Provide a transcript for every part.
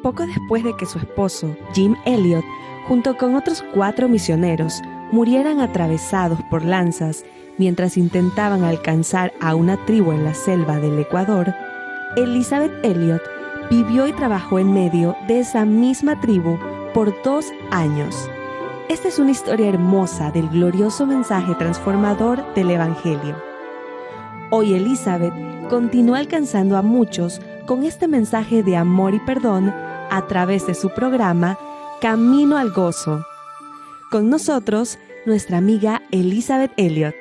Poco después de que su esposo, Jim Elliot, junto con otros 4 misioneros, murieran atravesados por lanzas mientras intentaban alcanzar a una tribu en la selva del Ecuador, Elizabeth Elliot vivió y trabajó en medio de esa misma tribu por 2 años. Esta es una historia hermosa del glorioso mensaje transformador del Evangelio. Hoy Elizabeth continúa alcanzando a muchos con este mensaje de amor y perdón a través de su programa Camino al Gozo. Con nosotros, nuestra amiga Elizabeth Elliot.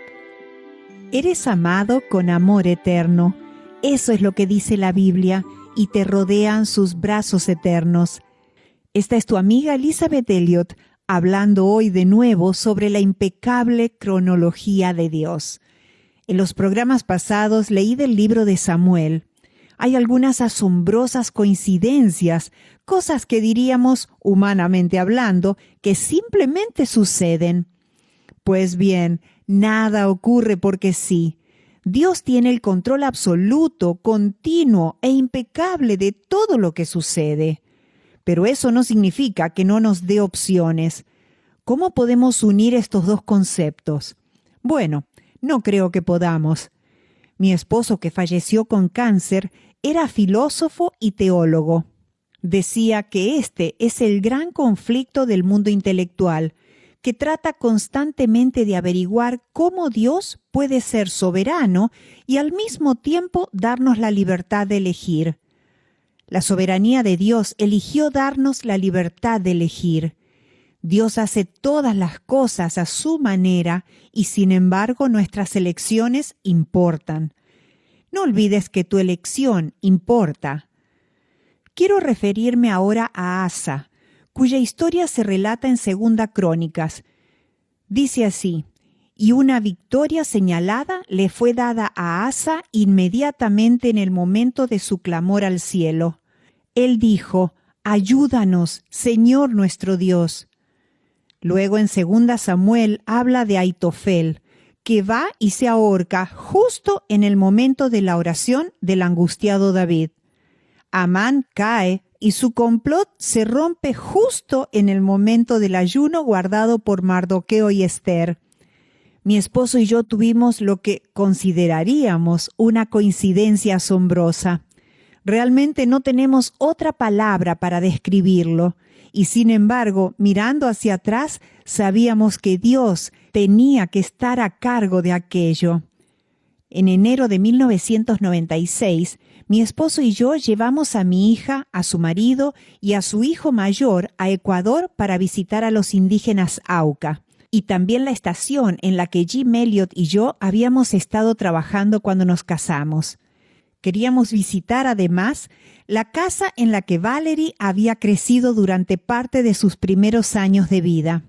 Eres amado con amor eterno. Eso es lo que dice la Biblia, y te rodean sus brazos eternos. Esta es tu amiga Elizabeth Elliot, hablando hoy de nuevo sobre la impecable cronología de Dios. En los programas pasados leí del libro de Samuel. Hay algunas asombrosas coincidencias, cosas que diríamos, humanamente hablando, que simplemente suceden. Pues bien, nada ocurre porque sí. Dios tiene el control absoluto, continuo e impecable de todo lo que sucede. Pero eso no significa que no nos dé opciones. ¿Cómo podemos unir estos dos conceptos? Bueno, no creo que podamos. Mi esposo, que falleció con cáncer, era filósofo y teólogo. Decía que este es el gran conflicto del mundo intelectual, que trata constantemente de averiguar cómo Dios puede ser soberano y al mismo tiempo darnos la libertad de elegir. La soberanía de Dios eligió darnos la libertad de elegir. Dios hace todas las cosas a su manera y sin embargo nuestras elecciones importan. No olvides que tu elección importa. Quiero referirme ahora a Asa, cuya historia se relata en 2 Crónicas. Dice así: y una victoria señalada le fue dada a Asa inmediatamente en el momento de su clamor al cielo. Él dijo: ayúdanos, Señor nuestro Dios. Luego en 2 Samuel habla de Aitofel, que va y se ahorca justo en el momento de la oración del angustiado David. Amán cae y su complot se rompe justo en el momento del ayuno guardado por Mardoqueo y Esther. Mi esposo y yo tuvimos lo que consideraríamos una coincidencia asombrosa. Realmente no tenemos otra palabra para describirlo. Y sin embargo, mirando hacia atrás, sabíamos que Dios tenía que estar a cargo de aquello. En enero de 1996, mi esposo y yo llevamos a mi hija, a su marido y a su hijo mayor a Ecuador para visitar a los indígenas Auca, y también la estación en la que Jim Elliot y yo habíamos estado trabajando cuando nos casamos. Queríamos visitar además la casa en la que Valerie había crecido durante parte de sus primeros años de vida.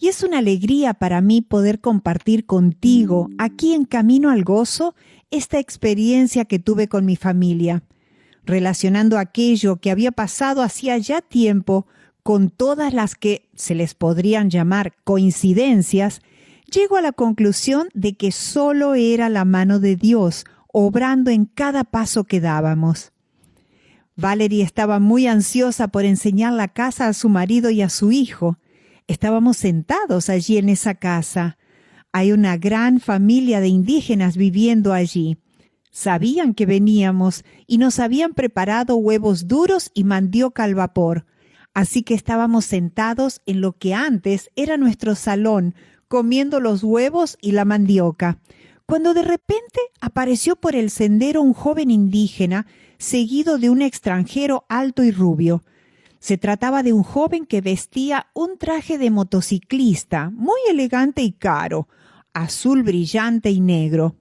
Y es una alegría para mí poder compartir contigo, aquí en Camino al Gozo, esta experiencia que tuve con mi familia, relacionando aquello que había pasado hacía ya tiempo con todas las que se les podrían llamar coincidencias. Llego a la conclusión de que solo era la mano de Dios obrando en cada paso que dábamos. Valerie estaba muy ansiosa por enseñar la casa a su marido y a su hijo. Estábamos sentados allí en esa casa. Hay una gran familia de indígenas viviendo allí. Sabían que veníamos y nos habían preparado huevos duros y mandioca al vapor. Así que estábamos sentados en lo que antes era nuestro salón, comiendo los huevos y la mandioca, cuando de repente apareció por el sendero un joven indígena, seguido de un extranjero alto y rubio. Se trataba de un joven que vestía un traje de motociclista, muy elegante y caro, azul brillante y negro.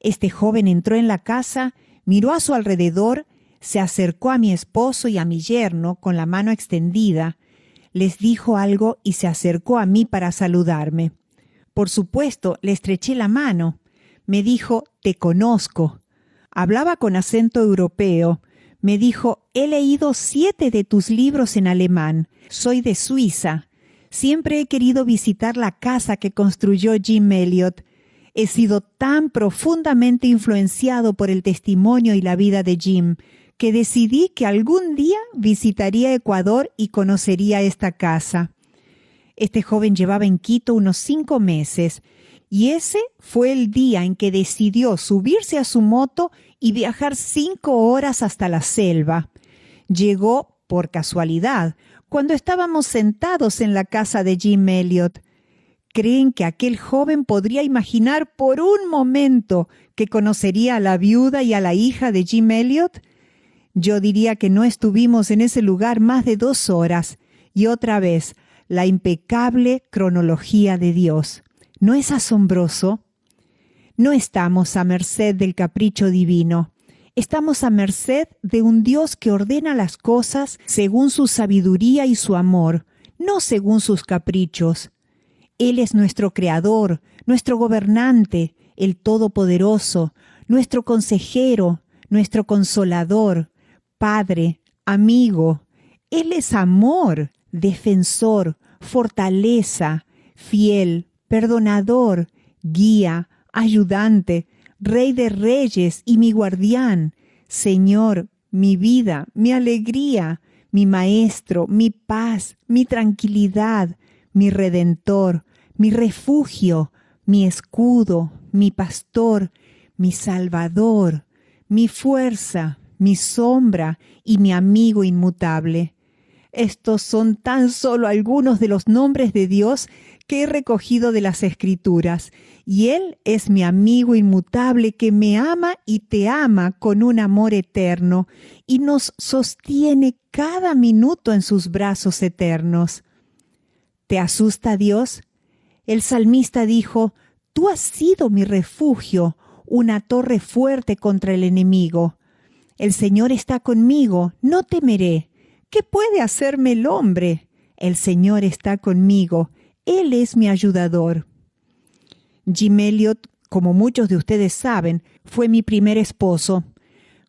Este joven entró en la casa, miró a su alrededor, se acercó a mi esposo y a mi yerno con la mano extendida, les dijo algo y se acercó a mí para saludarme. Por supuesto, le estreché la mano. Me dijo: te conozco. Hablaba con acento europeo. Me dijo: he leído 7 de tus libros en alemán. Soy de Suiza. Siempre he querido visitar la casa que construyó Jim Elliot. He sido tan profundamente influenciado por el testimonio y la vida de Jim que decidí que algún día visitaría Ecuador y conocería esta casa. Este joven llevaba en Quito unos 5 meses y ese fue el día en que decidió subirse a su moto y viajar 5 horas hasta la selva. Llegó por casualidad cuando estábamos sentados en la casa de Jim Elliot. ¿Creen que aquel joven podría imaginar por un momento que conocería a la viuda y a la hija de Jim Elliot? Yo diría que no estuvimos en ese lugar más de 2 horas. Y otra vez, la impecable cronología de Dios. ¿No es asombroso? No estamos a merced del capricho divino. Estamos a merced de un Dios que ordena las cosas según su sabiduría y su amor, no según sus caprichos. Él es nuestro creador, nuestro gobernante, el Todopoderoso, nuestro consejero, nuestro consolador, Padre, amigo. Él es amor, defensor, fortaleza, fiel, perdonador, guía, ayudante, Rey de reyes y mi guardián, Señor, mi vida, mi alegría, mi maestro, mi paz, mi tranquilidad, mi redentor, mi refugio, mi escudo, mi pastor, mi salvador, mi fuerza, mi sombra y mi amigo inmutable. Estos son tan solo algunos de los nombres de Dios que he recogido de las Escrituras, y Él es mi amigo inmutable que me ama y te ama con un amor eterno y nos sostiene cada minuto en sus brazos eternos. ¿Te asusta Dios? El salmista dijo: «Tú has sido mi refugio, una torre fuerte contra el enemigo. El Señor está conmigo, no temeré. ¿Qué puede hacerme el hombre? El Señor está conmigo, Él es mi ayudador». Jim Elliot, como muchos de ustedes saben, fue mi primer esposo.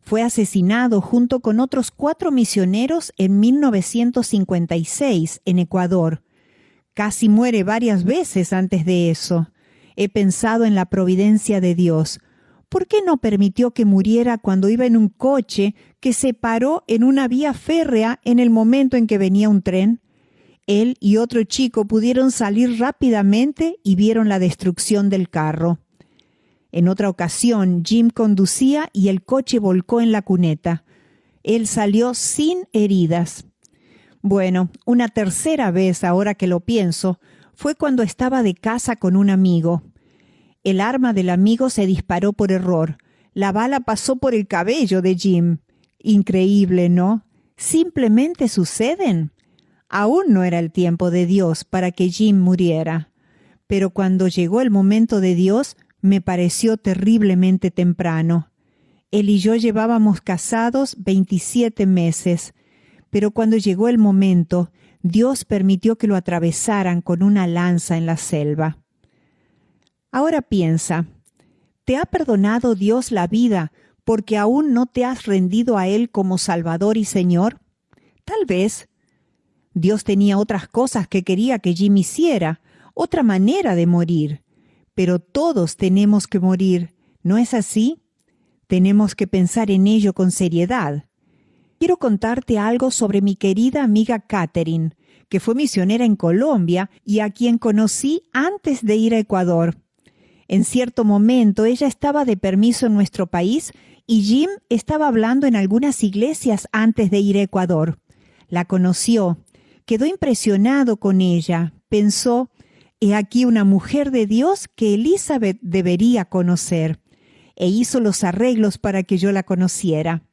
Fue asesinado junto con otros 4 misioneros en 1956 en Ecuador. Casi muere varias veces antes de eso. He pensado en la providencia de Dios. ¿Por qué no permitió que muriera cuando iba en un coche que se paró en una vía férrea en el momento en que venía un tren? Él y otro chico pudieron salir rápidamente y vieron la destrucción del carro. En otra ocasión, Jim conducía y el coche volcó en la cuneta. Él salió sin heridas. Bueno, una tercera vez, ahora que lo pienso, fue cuando estaba de casa con un amigo. El arma del amigo se disparó por error. La bala pasó por el cabello de Jim. Increíble, ¿no? Simplemente suceden. Aún no era el tiempo de Dios para que Jim muriera. Pero cuando llegó el momento de Dios, me pareció terriblemente temprano. Él y yo llevábamos casados 27 meses. Pero cuando llegó el momento, Dios permitió que lo atravesaran con una lanza en la selva. Ahora piensa, ¿te ha perdonado Dios la vida porque aún no te has rendido a Él como Salvador y Señor? Tal vez. Dios tenía otras cosas que quería que Jim hiciera, otra manera de morir. Pero todos tenemos que morir, ¿no es así? Tenemos que pensar en ello con seriedad. Quiero contarte algo sobre mi querida amiga Catherine, que fue misionera en Colombia y a quien conocí antes de ir a Ecuador. En cierto momento ella estaba de permiso en nuestro país y Jim estaba hablando en algunas iglesias antes de ir a Ecuador. La conoció, quedó impresionado con ella, pensó: «He aquí una mujer de Dios que Elizabeth debería conocer», e hizo los arreglos para que yo la conociera.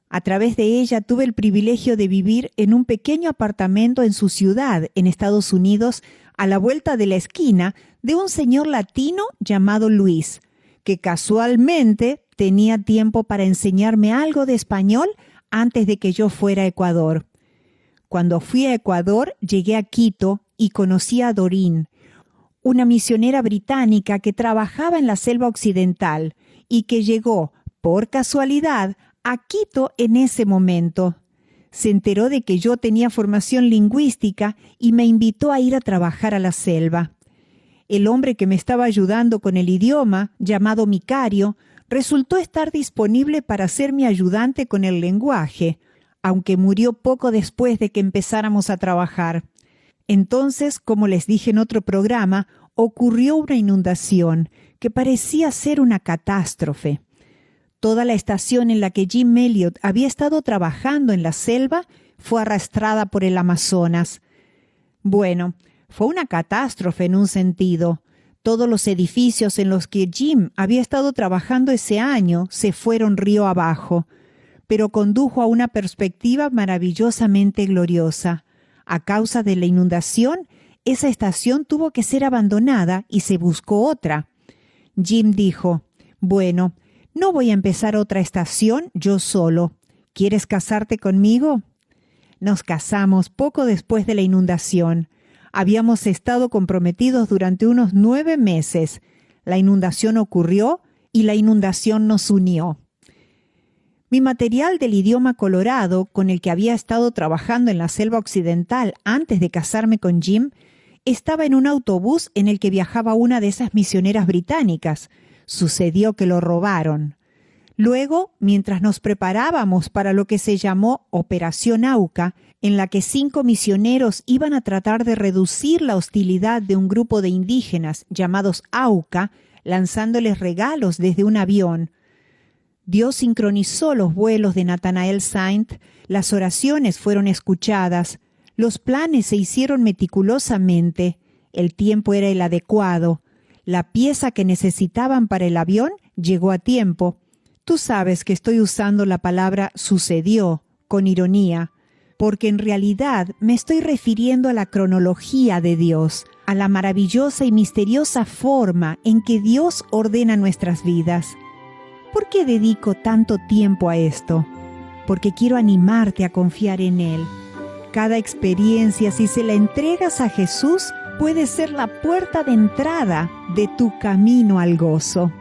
A través de ella tuve el privilegio de vivir en un pequeño apartamento en su ciudad, en Estados Unidos, a la vuelta de la esquina de un señor latino llamado Luis, que casualmente tenía tiempo para enseñarme algo de español antes de que yo fuera a Ecuador. Cuando fui a Ecuador, llegué a Quito y conocí a Doreen, una misionera británica que trabajaba en la selva occidental y que llegó, por casualidad, a Quito en ese momento. Se enteró de que yo tenía formación lingüística y me invitó a ir a trabajar a la selva. El hombre que me estaba ayudando con el idioma, llamado Micario, resultó estar disponible para ser mi ayudante con el lenguaje, aunque murió poco después de que empezáramos a trabajar. Entonces, como les dije en otro programa, ocurrió una inundación que parecía ser una catástrofe. Toda la estación en la que Jim Elliot había estado trabajando en la selva fue arrastrada por el Amazonas. Bueno, fue una catástrofe en un sentido. Todos los edificios en los que Jim había estado trabajando ese año se fueron río abajo, pero condujo a una perspectiva maravillosamente gloriosa. A causa de la inundación, esa estación tuvo que ser abandonada y se buscó otra. Jim dijo, «Bueno, no voy a empezar otra estación yo solo. ¿Quieres casarte conmigo?» Nos casamos poco después de la inundación. Habíamos estado comprometidos durante unos 9 meses. La inundación ocurrió y la inundación nos unió. Mi material del idioma colorado, con el que había estado trabajando en la selva occidental antes de casarme con Jim, estaba en un autobús en el que viajaba una de esas misioneras británicas. Sucedió que lo robaron. Luego, mientras nos preparábamos para lo que se llamó Operación Auca, en la que 5 misioneros iban a tratar de reducir la hostilidad de un grupo de indígenas llamados Auca, lanzándoles regalos desde un avión. Dios sincronizó los vuelos de Nathanael Saint, las oraciones fueron escuchadas, los planes se hicieron meticulosamente, el tiempo era el adecuado, la pieza que necesitaban para el avión llegó a tiempo. Tú sabes que estoy usando la palabra sucedió con ironía, porque en realidad me estoy refiriendo a la cronología de Dios, a la maravillosa y misteriosa forma en que Dios ordena nuestras vidas. ¿Por qué dedico tanto tiempo a esto? Porque quiero animarte a confiar en Él. Cada experiencia, si se la entregas a Jesús, puede ser la puerta de entrada de tu camino al gozo.